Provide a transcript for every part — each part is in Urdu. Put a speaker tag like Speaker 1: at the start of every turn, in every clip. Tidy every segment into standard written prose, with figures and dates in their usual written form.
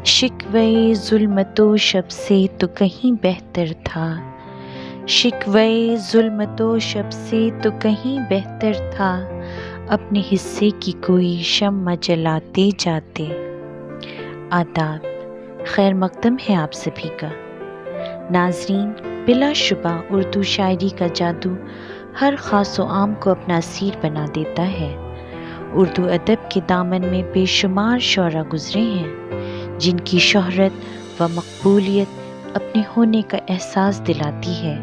Speaker 1: شکوے ظلمت و شب سے تو کہیں بہتر تھا، شکوے ظلمت و شب سے تو کہیں بہتر تھا، اپنے حصے کی کوئی شمع جلاتے جاتے۔ آداب، خیر مقدم ہے آپ سبھی کا۔ ناظرین، بلا شبہ اردو شاعری کا جادو ہر خاص و عام کو اپنا اسیر بنا دیتا ہے۔ اردو ادب کے دامن میں بے شمار شعراء گزرے ہیں جن کی شہرت و مقبولیت اپنے ہونے کا احساس دلاتی ہے،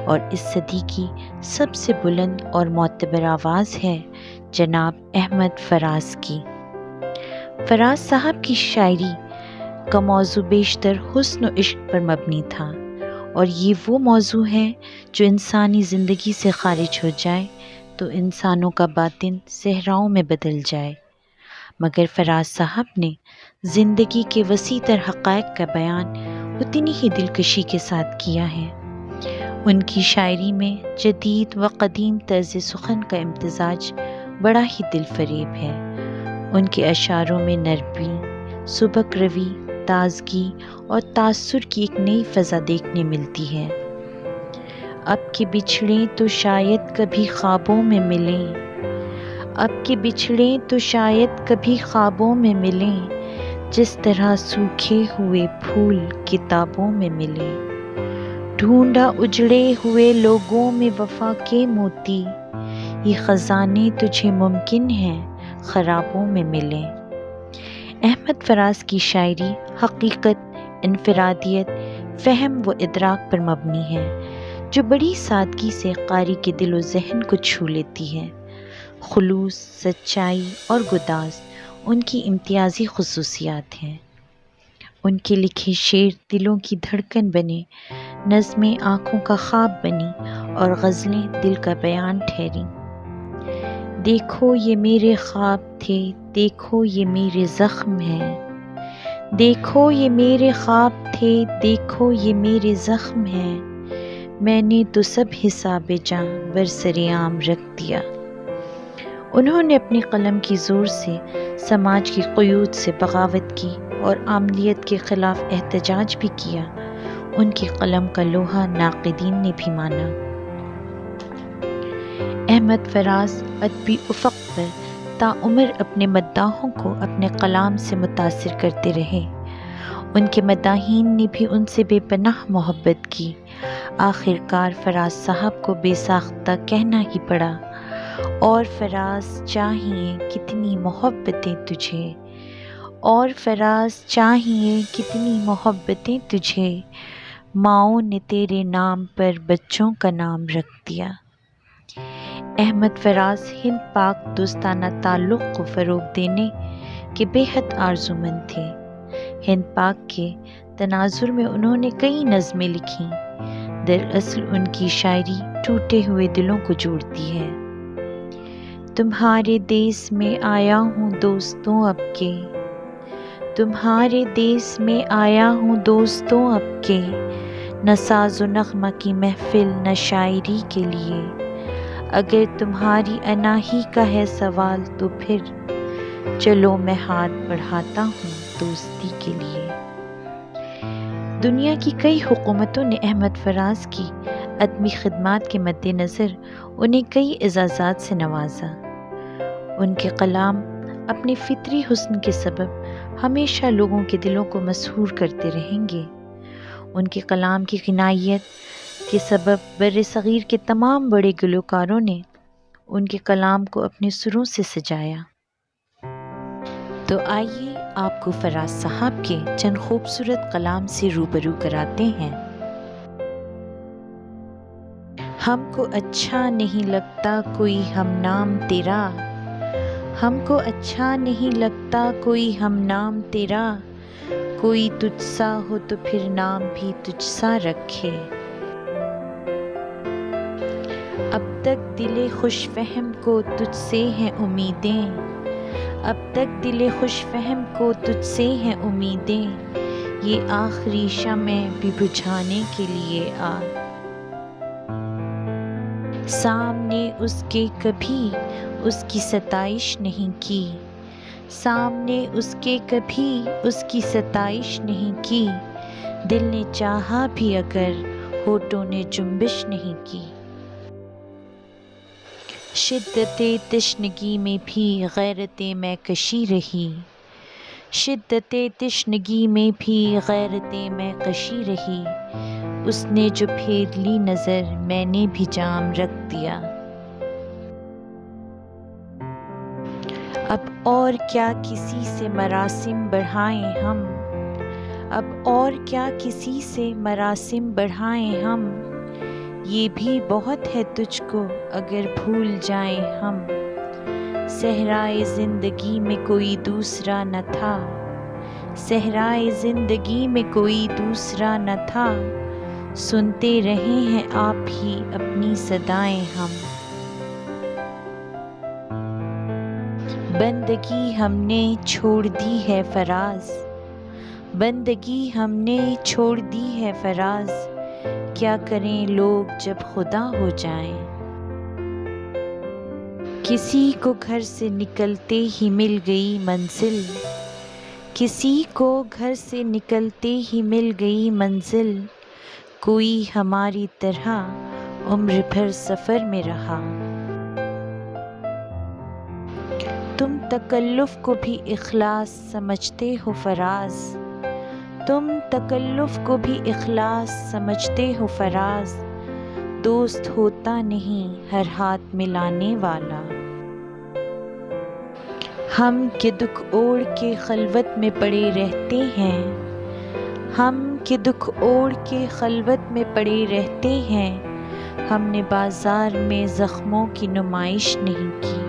Speaker 1: اور اس صدی کی سب سے بلند اور معتبر آواز ہے جناب احمد فراز کی۔ فراز صاحب کی شاعری کا موضوع بیشتر حسن و عشق پر مبنی تھا، اور یہ وہ موضوع ہے جو انسانی زندگی سے خارج ہو جائے تو انسانوں کا باطن صحراؤں میں بدل جائے۔ مگر فراز صاحب نے زندگی کے وسیع تر حقائق کا بیان اتنی ہی دلکشی کے ساتھ کیا ہے۔ ان کی شاعری میں جدید و قدیم طرز سخن کا امتزاج بڑا ہی دل فریب ہے۔ ان کے اشعاروں میں نرمی، سبک روی، تازگی اور تاثر کی ایک نئی فضا دیکھنے ملتی ہے۔ اب کہ بچھڑیں تو شاید کبھی خوابوں میں ملیں، اب کہ بچھڑیں تو شاید کبھی خوابوں میں ملیں، جس طرح سوکھے ہوئے پھول کتابوں میں ملیں۔ ڈھونڈا اجڑے ہوئے لوگوں میں وفا کے موتی، یہ خزانے تجھے ممکن ہے خرابوں میں ملیں۔ احمد فراز کی شاعری حقیقت، انفرادیت، فہم و ادراک پر مبنی ہے، جو بڑی سادگی سے قاری کے دل و ذہن کو چھو لیتی ہے۔ خلوص، سچائی اور گداز ان کی امتیازی خصوصیات ہیں۔ ان کے لکھے شعر دلوں کی دھڑکن بنے، نظمیں آنکھوں کا خواب بنی، اور غزلیں دل کا بیان ٹھہریں۔ دیکھو یہ میرے خواب تھے، دیکھو یہ میرے زخم ہیں، دیکھو یہ میرے خواب تھے، دیکھو یہ میرے زخم ہیں، میں نے تو سب حساب جاں برسر عام رکھ دیا۔ انہوں نے اپنی قلم کی زور سے سماج کی قیود سے بغاوت کی اور عاملیت کے خلاف احتجاج بھی کیا۔ ان کی قلم کا لوہا ناقدین نے بھی مانا۔ احمد فراز ادبی افق پر تاعمر اپنے مداحوں کو اپنے کلام سے متاثر کرتے رہے۔ ان کے مداحین نے بھی ان سے بے پناہ محبت کی۔ آخر کار فراز صاحب کو بے ساختہ کہنا ہی پڑا، اور فراز چاہیے کتنی محبتیں تجھے، اور فراز چاہیے کتنی محبتیں تجھے، ماؤں نے تیرے نام پر بچوں کا نام رکھ دیا۔ احمد فراز ہند پاک دوستانہ تعلق کو فروغ دینے کے بے حد آرزومند تھے۔ ہند پاک کے تناظر میں انہوں نے کئی نظمیں لکھیں۔ دراصل ان کی شاعری ٹوٹے ہوئے دلوں کو جوڑتی ہے۔ تمہارے دیس میں آیا ہوں دوستوں اب کے، تمہارے دیس میں آیا ہوں دوستوں اب کے، نہ ساز و نغمہ کی محفل نہ شاعری کے لیے، اگر تمہاری انا ہی کا ہے سوال تو پھر چلو میں ہاتھ بڑھاتا ہوں دوستی کے لیے۔ دنیا کی کئی حکومتوں نے احمد فراز کی ادبی خدمات کے مد نظر انہیں کئی اعزازات سے نوازا۔ ان کے کلام اپنے فطری حسن کے سبب ہمیشہ لوگوں کے دلوں کو مسحور کرتے رہیں گے۔ ان کے کلام کی غنائیت کے سبب بر صغیر کے تمام بڑے گلوکاروں نے ان کے کلام کو اپنے سروں سے سجایا۔ تو آئیے آپ کو فراز صاحب کے چند خوبصورت کلام سے روبرو کراتے ہیں۔ ہم کو اچھا نہیں لگتا کوئی ہم نام تیرا، ہم کو اچھا نہیں لگتا کوئی ہم نام تیرا، کوئی تجھ سا ہو تو پھر نام بھی تجھ سا رکھے۔ اب تک دل خوش فہم کو تجھ سے ہیں امیدیں، اب تک دل خوش فہم کو تجھ سے ہیں امیدیں، یہ آخری شمع بھی بجھانے کے لیے آ۔ سامنے اس کے کبھی اس کی ستائش نہیں کی، سامنے اس کے کبھی اس کی ستائش نہیں کی، دل نے چاہا بھی اگر ہونٹوں نے جنبش نہیں کی۔ شدت تشنگی میں بھی غیرت میں کشی رہی، شدت تشنگی میں بھی غیرت میں کشی رہی، اس نے جو پھیر لی نظر میں نے بھی جام رکھ دیا۔ اب اور کیا کسی سے مراسم بڑھائیں ہم، اب اور کیا کسی سے مراسم بڑھائیں ہم، یہ بھی بہت ہے تجھ کو اگر بھول جائیں ہم۔ صحرائے زندگی میں کوئی دوسرا نہ تھا، صحرائے زندگی میں کوئی دوسرا نہ تھا، سنتے رہے ہیں آپ ہی اپنی صدائیں ہم۔ بندگی ہم نے چھوڑ دی ہے فراز، بندگی ہم نے چھوڑ دی ہے فراز، کیا کریں لوگ جب خدا ہو جائیں۔ کسی کو گھر سے نکلتے ہی مل گئی منزل، کسی کو گھر سے نکلتے ہی مل گئی منزل، کوئی ہماری طرح عمر بھر سفر میں رہا۔ تم تکلف کو بھی اخلاص سمجھتے ہو فراز، تم تکلف کو بھی اخلاص سمجھتے ہو فراز، دوست ہوتا نہیں ہر ہاتھ ملانے والا۔ ہم کہ دکھ اوڑھ کے خلوت میں پڑے رہتے ہیں، ہم کہ دکھ اوڑھ کے خلوت میں پڑے رہتے ہیں، ہم نے بازار میں زخموں کی نمائش نہیں کی۔